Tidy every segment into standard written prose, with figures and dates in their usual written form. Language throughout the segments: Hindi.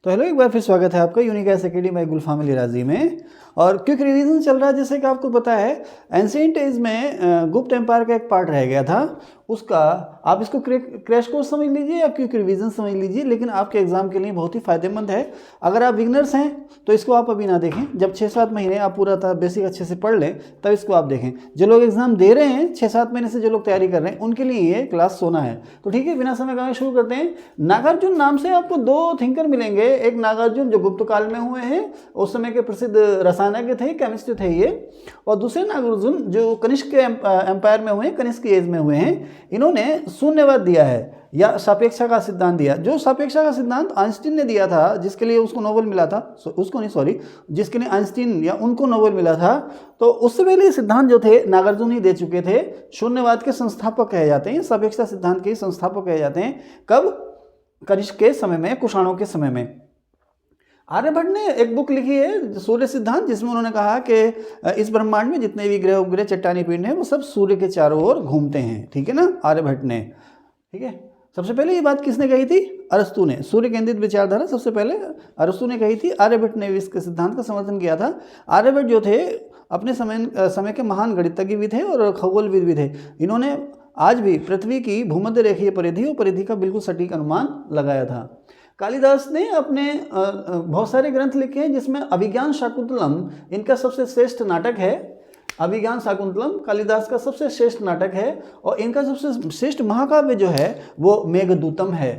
तो हेलो, एक बार फिर स्वागत है आपका यूनिक एकेडमी गुलफाम राजी में। और क्विक रिवीजन चल रहा है। जैसे कि आपको पता है, एंशिएंट एज में गुप्त एम्पायर का एक पार्ट रह गया था, उसका आप इसको क्रैश कोर्स समझ लीजिए या क्विक रिवीजन समझ लीजिए, लेकिन आपके एग्जाम के लिए बहुत ही फायदेमंद है। अगर आप बिगनर्स हैं तो इसको आप अभी ना देखें, जब 6-7 महीने आप पूरा बेसिक अच्छे से पढ़ लें तब इसको आप देखें। जो लोग एग्जाम दे रहे हैं 6-7 महीने से, जो लोग तैयारी कर रहे हैं, उनके लिए ये क्लास सोना है। तो ठीक है, बिना समय गंवाए शुरू करते हैं। नागार्जुन नाम से आपको 2 थिंकर मिलेंगे। एक नागार्जुन जो गुप्त काल में हुए हैं, उस समय के प्रसिद्ध रसायनज्ञ थे, केमिस्ट थे ये। और दूसरे नागार्जुन जो कनिष्क के एम्पायर में हुए, कनिष्क एज में हुए हैं, इन्होंने शून्यवाद दिया है या सापेक्षा का सिद्धांत दिया। जो सापेक्षा का सिद्धांत आइंस्टीन ने दिया था, जिसके लिए उसको नोबेल मिला था, उसको नहीं सॉरी, जिसके लिए आइंस्टीन या उनको नोबेल मिला था, तो उससे पहले सिद्धांत जो थे नागार्जुन ही दे चुके थे। शून्यवाद के संस्थापक कहे जाते हैं, सापेक्षा सिद्धांत के संस्थापक कहे जाते हैं। कब? कनिष्क के समय में, कुषाणों के समय में। आर्यभट्ट ने एक बुक लिखी है सूर्य सिद्धांत, जिसमें उन्होंने कहा कि इस ब्रह्मांड में जितने भी ग्रह उपग्रह चट्टानी पिंड हैं वो सब सूर्य के चारों ओर घूमते हैं। ठीक है ना, आर्यभट्ट ने। ठीक है, सबसे पहले ये बात किसने कही थी? अरस्तु ने। सूर्य केंद्रित विचारधारा सबसे पहले अरस्तु ने कही थी। आर्यभट्ट ने इसके सिद्धांत का समर्थन किया था। आर्यभट्ट जो थे अपने समय के महान गणितज्ञ भी थे और खगोलविद भी थे। इन्होंने आज भी पृथ्वी की भूमध्य रेखीय परिधि और परिधि का बिल्कुल सटीक अनुमान लगाया था। कालिदास ने अपने बहुत सारे ग्रंथ लिखे हैं, जिसमें अभिज्ञान शाकुंतलम इनका सबसे श्रेष्ठ नाटक है। अभिज्ञान शाकुंतलम कालिदास का सबसे श्रेष्ठ नाटक है, और इनका सबसे श्रेष्ठ महाकाव्य जो है वो मेघदूतम है।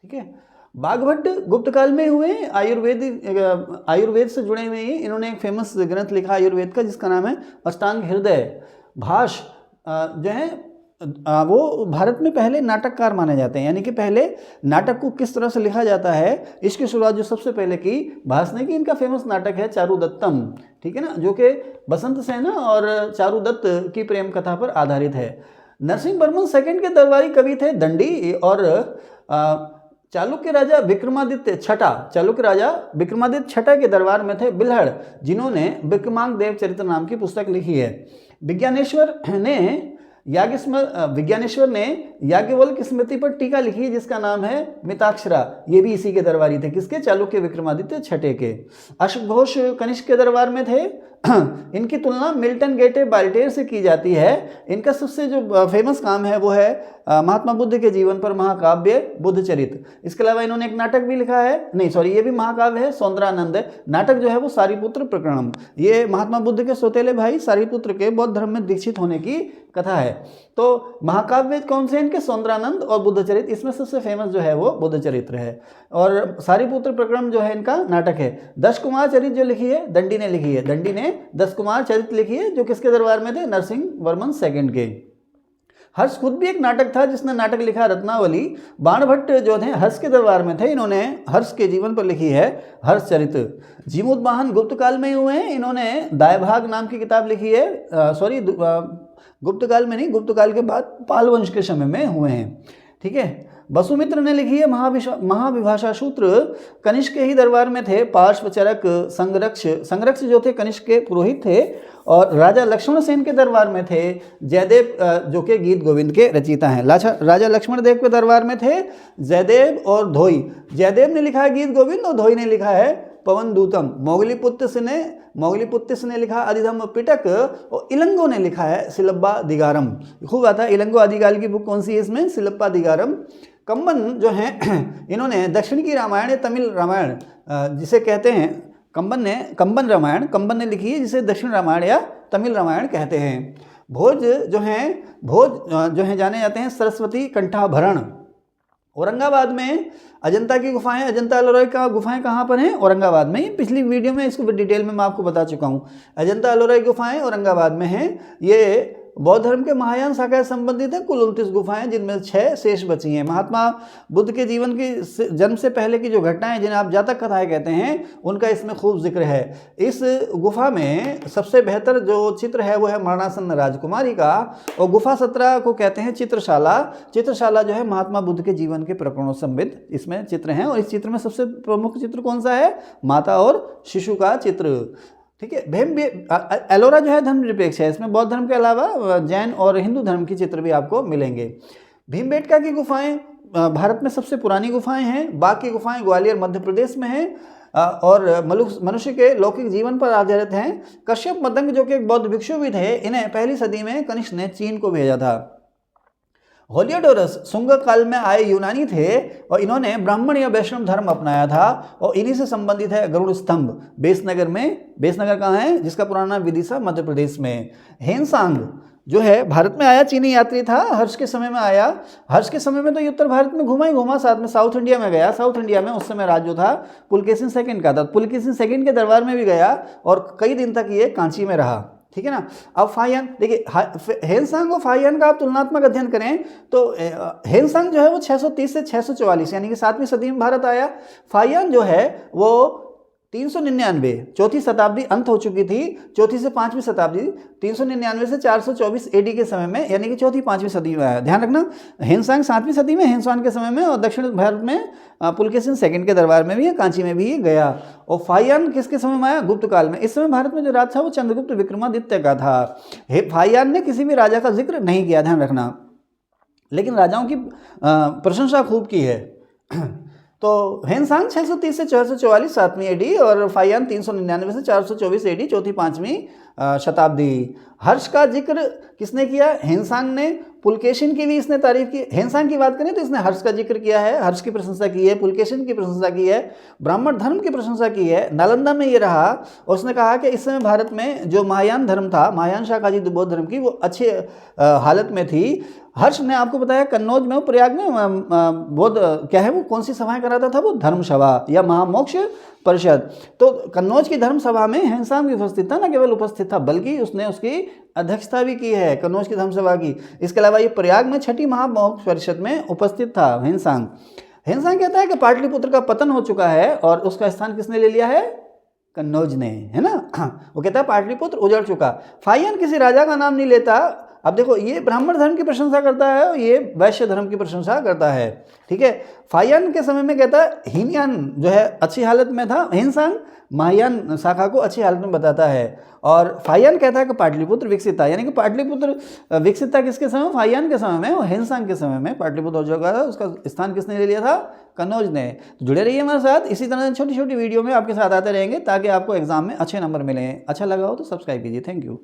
ठीक है, बाघभट्ट गुप्त काल में हुए, आयुर्वेद से जुड़े हुए ही इन्होंने एक फेमस ग्रंथ लिखा आयुर्वेद का, जिसका नाम है अष्टांग हृदय। भाष जो है वो भारत में पहले नाटककार माने जाते हैं, यानी कि पहले नाटक को किस तरह से लिखा जाता है, इसकी शुरुआत जो सबसे पहले की भास ने की। इनका फेमस नाटक है चारुदत्तम। ठीक है ना, जो कि बसंत सेना और चारुदत्त की प्रेम कथा पर आधारित है। नरसिंह वर्मन सेकंड के दरबारी कवि थे दंडी, और चालुक्य राजा विक्रमादित्य छठा के दरबार में थे बिल्हड़, जिन्होंने विक्रमांक देव चरित्र नाम की पुस्तक लिखी है। विज्ञानेश्वर ने याज्ञवल्क्य स्मृति पर टीका लिखी, जिसका नाम है मिताक्षरा। ये भी इसी के दरबारी थे। किसके? चालुक्य विक्रमादित्य छठे के। अशोक घोष कनिष्क के दरबार में थे। इनकी तुलना मिल्टन गेटे बाल्टेर से की जाती है। इनका सबसे जो फेमस काम है वो है महात्मा बुद्ध के जीवन पर महाकाव्य बुद्ध चरित्र। इसके अलावा इन्होंने एक नाटक भी लिखा है, नहीं सॉरी, ये भी महाकाव्य है, सौंदरानंद। नाटक जो है वो सारिपुत्र प्रकरणम। ये महात्मा बुद्ध के सौतेले भाई सारिपुत्र के बौद्ध धर्म में दीक्षित होने की कथा है। तो महाकाव्य कौन से? इनके सौंदरानंद और बुद्ध चरित्र। इसमें सबसे फेमस जो है वो बुद्ध चरित्र है, और सारिपुत्र प्रकरण जो है इनका नाटक है। 10 कुमार चरित्र जो लिखी है दंडी ने लिखी है। दंडी ने 10 कुमार चरित्र लिखी है, जो किसके दरबार में थे? नरसिंह वर्मन सेकंड के। हर्ष खुद भी एक नाटक था, जिसने नाटक लिखा रत्नावली। बाणभट्ट जो थे हर्ष के दरबार में थे, इन्होंने हर्ष के जीवन पर लिखी है हर्ष चरित्र। जीमूतवाहन गुप्त काल में हुए हैं, इन्होंने दायभाग नाम की किताब लिखी है। सॉरी, गुप्त काल में नहीं, गुप्त काल के बाद पाल वंश के समय में हुए हैं। ठीक है, वसुमित्र ने लिखी है महाविभाषा सूत्र। कनिष्क के ही दरबार में थे पार्श्वचरक संरक्ष जो थे कनिष्क के पुरोहित थे, और राजा लक्ष्मण सेन के दरबार में थे जयदेव, जो कि गीत गोविंद के रचयिता हैं। राजा लक्ष्मण देव के दरबार में थे जयदेव और धोई। जयदेव ने लिखा है गीत गोविंद, और धोई ने लिखा है पवन दूतम। मोगलीपुत्र ने लिखा अधिधम पिटक, और इलंगो ने लिखा है सिलब्बा दिगारम। खूब आता है। इलंगो आदिकाल की बुक कौन सी है इसमें? सिलप्पा दिगारम। कंबन जो हैं इन्होंने दक्षिण की रामायण या तमिल रामायण जिसे कहते हैं, कंबन ने लिखी है, जिसे दक्षिण रामायण या तमिल रामायण कहते हैं। भोज जो हैं जाने जाते हैं सरस्वती कंठाभरण। औरंगाबाद में अजंता की गुफाएं, अजंता एलोरा का गुफाएं कहाँ पर हैं? औरंगाबाद में। पिछली वीडियो में इसको डिटेल में मैं आपको बता चुका हूँ। अजंता एलोरा की गुफाएं औरंगाबाद में हैं। ये बौद्ध धर्म के महायान शाखा से संबंधित है। कुल 29 गुफाएं, जिनमें 6 शेष बची हैं। महात्मा बुद्ध के जीवन की जन्म से पहले की जो घटनाएं, जिन्हें आप जातक कथाएं कहते हैं, उनका इसमें खूब जिक्र है। इस गुफा में सबसे बेहतर जो चित्र है वो है मरणासन्न राजकुमारी का, और गुफा 17 को कहते हैं चित्रशाला। चित्रशाला जो है महात्मा बुद्ध के जीवन के प्रकरणों संबंधित इसमें चित्र हैं, और इस चित्र में सबसे प्रमुख चित्र कौन सा है? माता और शिशु का चित्र। ठीक है, एलोरा जो है धर्मनिरपेक्ष है। इसमें बौद्ध धर्म के अलावा जैन और हिंदू धर्म के चित्र भी आपको मिलेंगे। भीमबेटका की गुफाएं भारत में सबसे पुरानी गुफाएं हैं। बाकी गुफाएं ग्वालियर मध्य प्रदेश में हैं और मनुष्य के लौकिक जीवन पर आधारित हैं। कश्यप मदंग जो कि एक बौद्ध भिक्षु भी थे, इन्हें पहली सदी में कनिष्क ने चीन को भेजा था। होलियोडोरस शुंग काल में आए यूनानी थे और इन्होंने ब्राह्मण या वैष्णव धर्म अपनाया था और इन्हीं से संबंधित है गरुड़ स्तंभ बेसनगर में। बेसनगर कहाँ है? जिसका पुराना नाम विदिशा मध्य प्रदेश में। हेनसांग जो है भारत में आया, चीनी यात्री था, हर्ष के समय में आया। हर्ष के समय में तो ये उत्तर भारत में घुमा ही घुमा, साथ में साउथ इंडिया में गया। साउथ इंडिया में उस समय राज्य जो था पुलकेशिन सेकंड का था। पुलकेशिन सेकंड के दरबार में भी गया और कई दिन तक ये कांची में रहा। ठीक है ना। अब फाहियान देखिए, हेनसांग और फाहियान का आप तुलनात्मक अध्ययन करें तो हेनसांग जो है वो 630 से 644 यानी कि 7वीं सदी में भारत आया। फाहियान जो है वो 399 चौथी शताब्दी अंत हो चुकी थी, चौथी से 5वीं शताब्दी 399 से 424 एडी के समय में, यानी कि चौथी 5वीं सदी में आया। ध्यान रखना, हेनसांग 7वीं सदी में हेनसांग के समय में और दक्षिण भारत में पुलकेशिन सेकंड के दरबार में भी है, कांची में भी गया। और फाहियान किसके समय में आया? गुप्त काल में। इस समय भारत में जो राज था वो चंद्रगुप्त विक्रमादित्य का था। फाहियान ने किसी भी राजा का जिक्र नहीं किया, ध्यान रखना, लेकिन राजाओं की प्रशंसा खूब की है। तो हेनसांग 630 से 444 7वीं एडी और फाहियान 399 से 424 एडी चौथी 5वीं शताब्दी। हर्ष का जिक्र किसने किया? हेनसांग ने। पुलकेशिन की भी इसने तारीफ की। हेनसांग की बात करें तो इसने हर्ष का जिक्र किया है, हर्ष की प्रशंसा की है, पुलकेशिन की प्रशंसा की है, ब्राह्मण धर्म की प्रशंसा की है। नालंदा में ये रहा और उसने कहा कि इस समय भारत में जो महायान धर्म था, महायान शाखा जी बौद्ध धर्म की, वो अच्छे हालत में थी। हर्ष ने आपको बताया कन्नौज में, प्रयाग में बौद्ध क्या है वो कौन सी सभाएं कराता था? वो धर्म सभा या महामोक्ष परिषद। तो कन्नौज की धर्म सभा में हेनसांग भी उपस्थित था, न केवल उपस्थित था बल्कि उसने उसकी अध्यक्षता भी की है, कन्नौज की धर्म सभा की। इसके अलावा ये प्रयाग में 6ठी महामोक्ष परिषद में उपस्थित था हेनसांग। हेनसांग कहता है कि पाटलिपुत्र का पतन हो चुका है और उसका स्थान किसने ले लिया है? कन्नौज ने, है ना। वो कहता है पाटलिपुत्र उजड़ चुका। फाहियान किसी राजा का नाम नहीं लेता। अब देखो, ये ब्राह्मण धर्म की प्रशंसा करता है और ये वैश्य धर्म की प्रशंसा करता है। ठीक है। फाहियान के समय में कहता है हीनयान जो है अच्छी हालत में था, हेनसांग महायान शाखा को अच्छी हालत में बताता है। और फाहियान कहता है कि पाटलिपुत्र विकसित था, यानी कि पाटलिपुत्र विकसित था किसके समय? फाहियान के समय में और हेनसांग के समय में पाटलिपुत्र हो चुका था। उसका स्थान किसने ले लिया था? कन्नौज ने। तो जुड़े रहिए हमारे साथ, इसी तरह छोटी छोटी वीडियो में आपके साथ आते रहेंगे ताकि आपको एग्जाम में अच्छे नंबर मिलें। अच्छा लगा हो तो सब्सक्राइब कीजिए। Thank you.